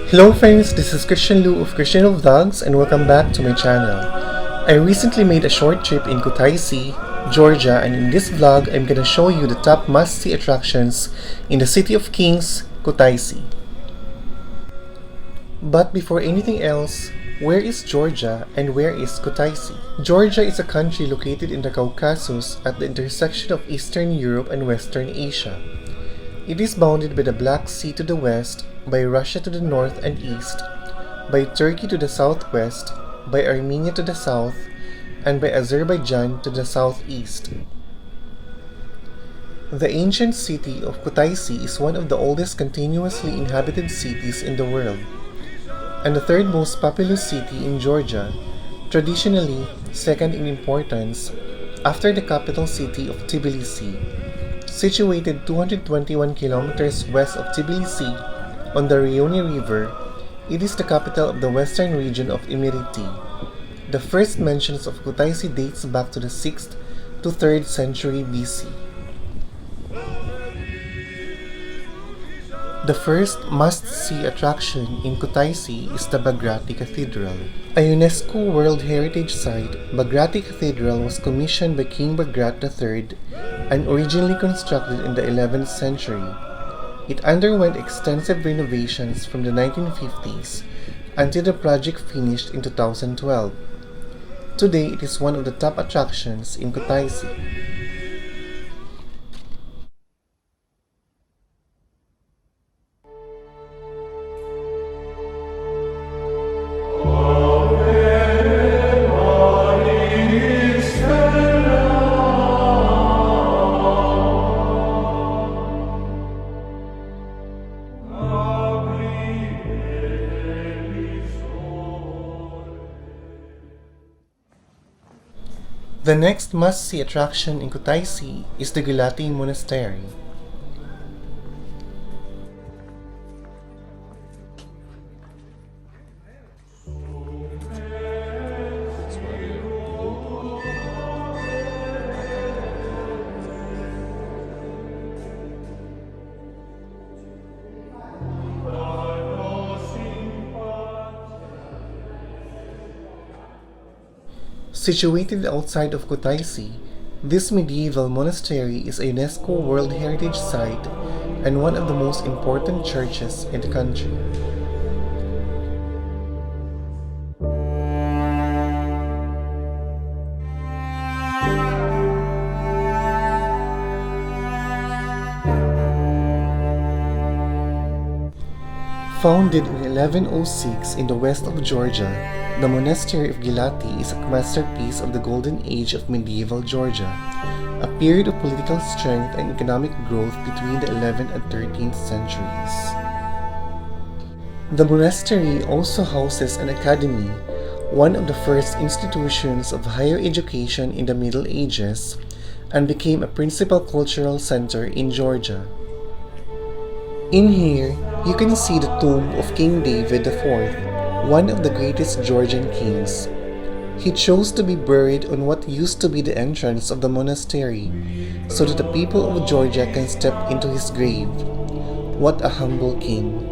Hello friends, this is Christian Lu of Christian Lu Vlogs and welcome back to my channel. I recently made a short trip in Kutaisi, Georgia, and in this vlog I'm gonna show you the top must-see attractions in the City of Kings, Kutaisi. But before anything else, where is Georgia and where is Kutaisi? Georgia is a country located in the Caucasus at the intersection of Eastern Europe and Western Asia. It is bounded by the Black Sea to the west, by Russia to the north and east, by Turkey to the southwest, by Armenia to the south, and by Azerbaijan to the southeast. The ancient city of Kutaisi is one of the oldest continuously inhabited cities in the world, and the third most populous city in Georgia, traditionally second in importance after the capital city of Tbilisi. Situated 221 kilometers west of Tbilisi on the Rioni River, it is the capital of the western region of Imereti. The first mentions of Kutaisi dates back to the 6th to 3rd century BC. The first must-see attraction in Kutaisi is the Bagrati Cathedral. A UNESCO World Heritage Site, Bagrati Cathedral was commissioned by King Bagrat III and originally constructed in the 11th century. It underwent extensive renovations from the 1950s until the project finished in 2012. Today, it is one of the top attractions in Kutaisi. The next must-see attraction in Kutaisi is the Gelati Monastery. Situated outside of Kutaisi, this medieval monastery is a UNESCO World Heritage Site and one of the most important churches in the country. Founded in 1106 in the west of Georgia, the monastery of Gelati is a masterpiece of the golden age of medieval Georgia, a period of political strength and economic growth between the 11th and 13th centuries. The monastery also houses an academy, one of the first institutions of higher education in the Middle Ages, and became a principal cultural center in Georgia. In here, you can see the tomb of King David IV, one of the greatest Georgian kings. He chose to be buried on what used to be the entrance of the monastery, so that the people of Georgia can step into his grave. What a humble king!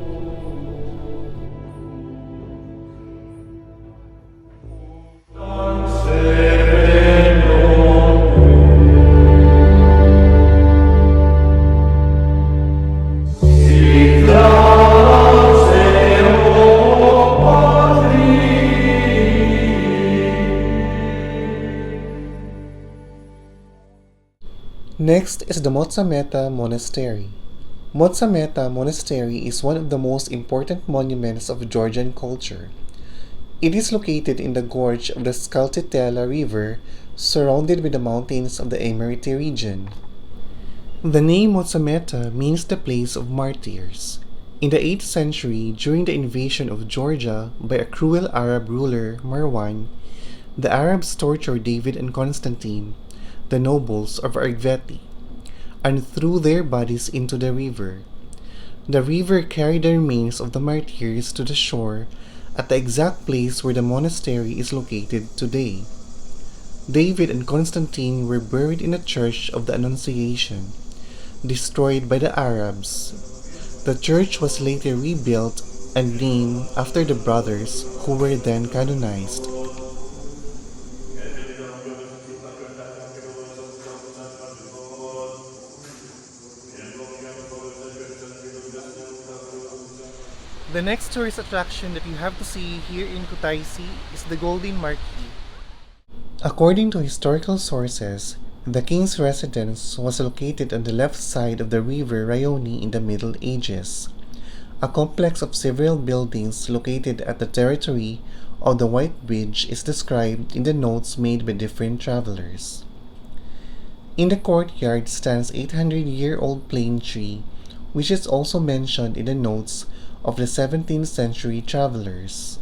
Next is the Motsameta Monastery. Motsameta Monastery is one of the most important monuments of Georgian culture. It is located in the gorge of the Sataplia River, surrounded by the mountains of the Imereti region. The name Motsameta means the place of martyrs. In the 8th century, during the invasion of Georgia by a cruel Arab ruler, Marwan, the Arabs tortured David and Constantine, the nobles of Argveti, and threw their bodies into the river. The river carried the remains of the martyrs to the shore at the exact place where the monastery is located today. David and Constantine were buried in the Church of the Annunciation, destroyed by the Arabs. The church was later rebuilt and named after the brothers who were then canonized. The next tourist attraction that you have to see here in Kutaisi is the Golden Marquee. According to historical sources, the king's residence was located on the left side of the river Rioni in the Middle Ages. A complex of several buildings located at the territory of the White Bridge is described in the notes made by different travelers. In the courtyard stands 800-year-old plane tree, which is also mentioned in the notes of the 17th century travelers.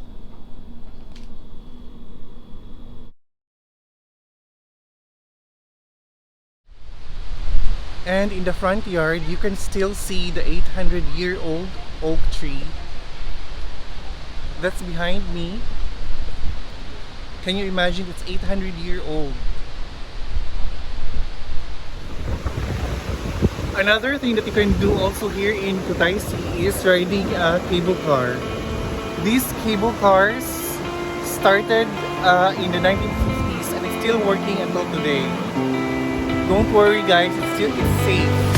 And in the front yard, you can still see the 800-year-old oak tree that's behind me. Can you imagine it's 800-year-old? Another thing that you can do also here in Kutaisi is riding a cable car. These cable cars started in the 1950s and it's still working until today. Don't worry guys, it's safe.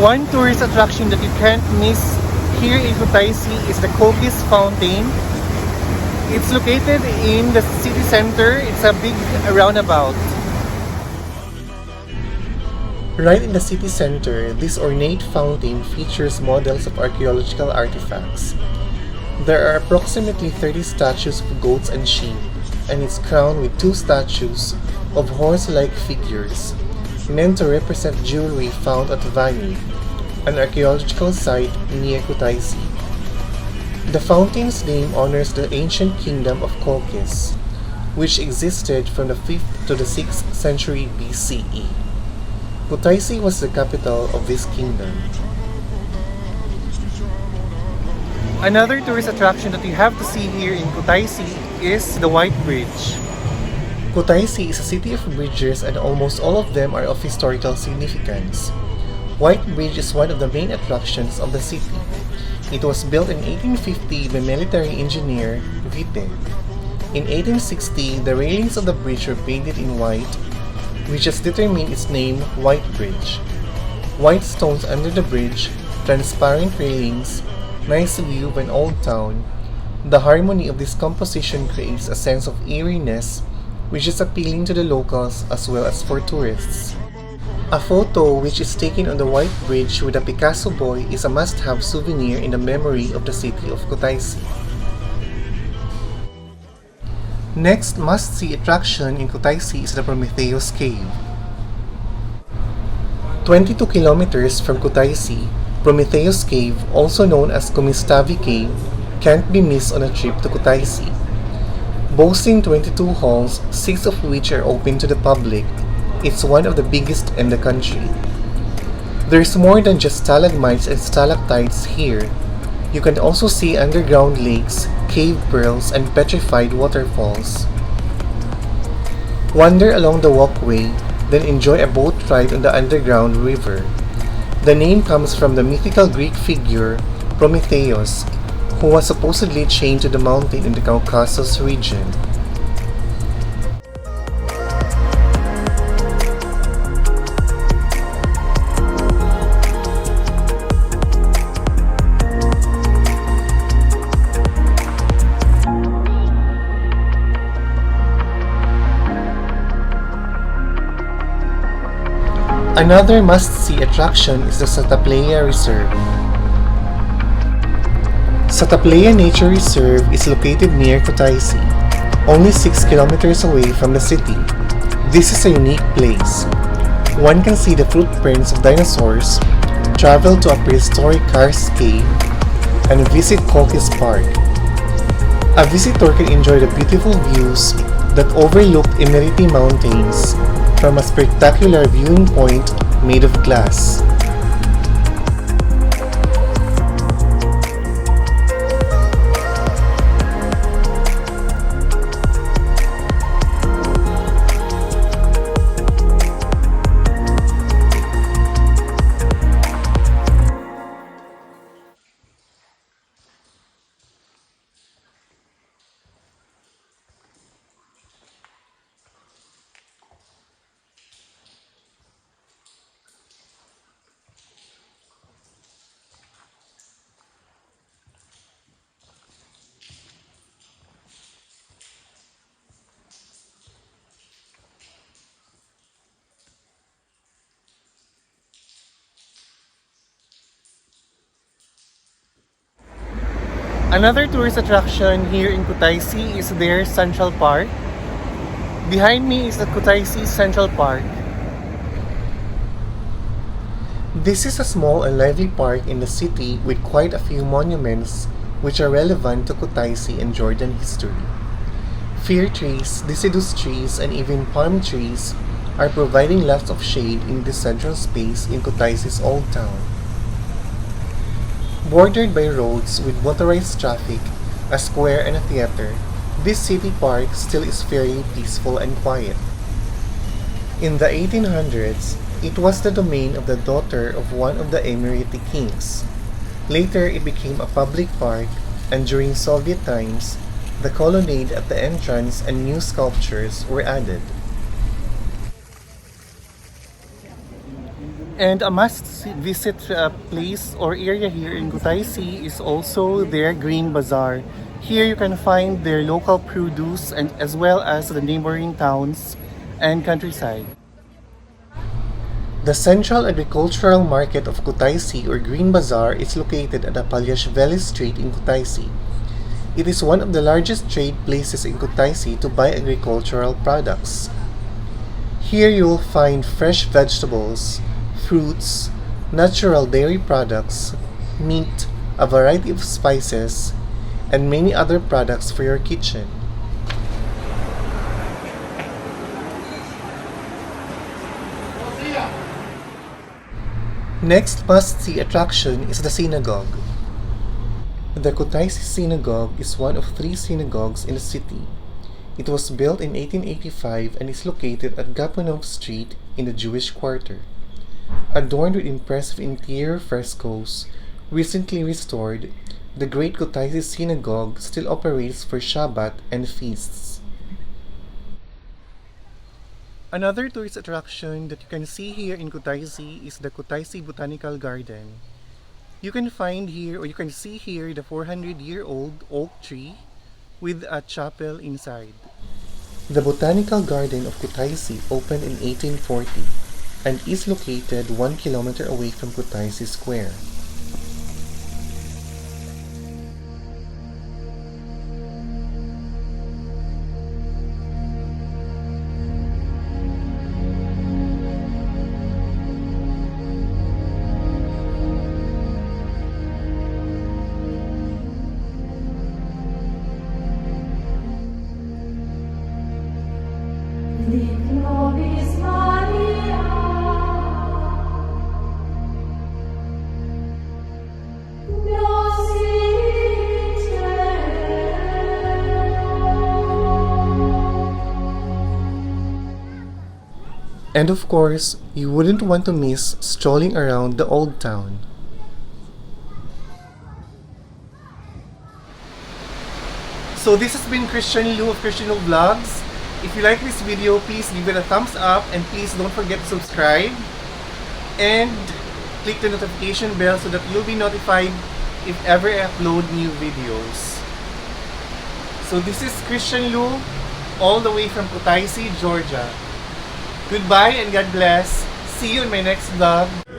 One tourist attraction that you can't miss here in Kutaisi is the Colchis Fountain. It's located in the city center. It's a big roundabout. Right in the city center, this ornate fountain features models of archaeological artifacts. There are approximately 30 statues of goats and sheep, and it's crowned with 2 statues of horse-like figures, meant to represent jewelry found at Vani, an archaeological site near Kutaisi. The fountain's name honors the ancient kingdom of Colchis, which existed from the 5th to the 6th century BCE. Kutaisi was the capital of this kingdom. Another tourist attraction that you have to see here in Kutaisi is the White Bridge. Kutaisi is a city of bridges and almost all of them are of historical significance. White Bridge is one of the main attractions of the city. It was built in 1850 by military engineer Witte. In 1860, the railings of the bridge were painted in white, which has determined its name White Bridge. White stones under the bridge, transparent railings, nice view of an old town. The harmony of this composition creates a sense of eeriness, which is appealing to the locals as well as for tourists. A photo which is taken on the White Bridge with a Picasso boy is a must-have souvenir in the memory of the city of Kutaisi. Next must-see attraction in Kutaisi is the Prometheus Cave. 22 kilometers from Kutaisi, Prometheus Cave, also known as Kumistavi Cave, can't be missed on a trip to Kutaisi. Boasting 22 halls, 6 of which are open to the public, it's one of the biggest in the country. There's more than just stalagmites and stalactites here. You can also see underground lakes, cave pearls, and petrified waterfalls. Wander along the walkway, then enjoy a boat ride on the underground river. The name comes from the mythical Greek figure Prometheus, who was supposedly chained to the mountain in the Caucasus region. Another must-see attraction is the Sataplia Reserve. Sataplia Nature Reserve is located near Kutaisi, only 6 kilometers away from the city. This is a unique place. One can see the footprints of dinosaurs, travel to a prehistoric karst cave, and visit Colchis Park. A visitor can enjoy the beautiful views that overlook Emirati Mountains from a spectacular viewing point made of glass. Another tourist attraction here in Kutaisi is their Central Park. Behind me is the Kutaisi Central Park. This is a small and lively park in the city with quite a few monuments which are relevant to Kutaisi and Jordan history. Fir trees, deciduous trees, and even palm trees are providing lots of shade in this central space in Kutaisi's old town. Bordered by roads with motorized traffic, a square and a theater, this city park still is fairly peaceful and quiet. In the 1800s, it was the domain of the daughter of one of the Emirati kings. Later, it became a public park, and during Soviet times, the colonnade at the entrance and new sculptures were added. And a must-visit place or area here in Kutaisi is also their Green Bazaar. Here you can find their local produce and as well as the neighboring towns and countryside. The Central Agricultural Market of Kutaisi or Green Bazaar is located at the Palyashvili Street in Kutaisi. It is one of the largest trade places in Kutaisi to buy agricultural products. Here you will find fresh vegetables, fruits, natural dairy products, meat, a variety of spices, and many other products for your kitchen. Next must-see attraction is the synagogue. The Kutaisi Synagogue is one of 3 synagogues in the city. It was built in 1885 and is located at Gapunov Street in the Jewish quarter. Adorned with impressive interior frescoes, recently restored, the Great Kutaisi Synagogue still operates for Shabbat and feasts. Another tourist attraction that you can see here in Kutaisi is the Kutaisi Botanical Garden. You can find here or you can see here the 400-year-old oak tree with a chapel inside. The Botanical Garden of Kutaisi opened in 1840 and is located 1 kilometer away from Kutaisi Square. And of course, you wouldn't want to miss strolling around the old town. So this has been Christian Lu of Christian Lu Vlogs. If you like this video, please give it a thumbs up and please don't forget to subscribe and click the notification bell so that you'll be notified if ever I upload new videos. So this is Christian Lu, all the way from Kutaisi, Georgia. Goodbye and God bless. see you in my next vlog.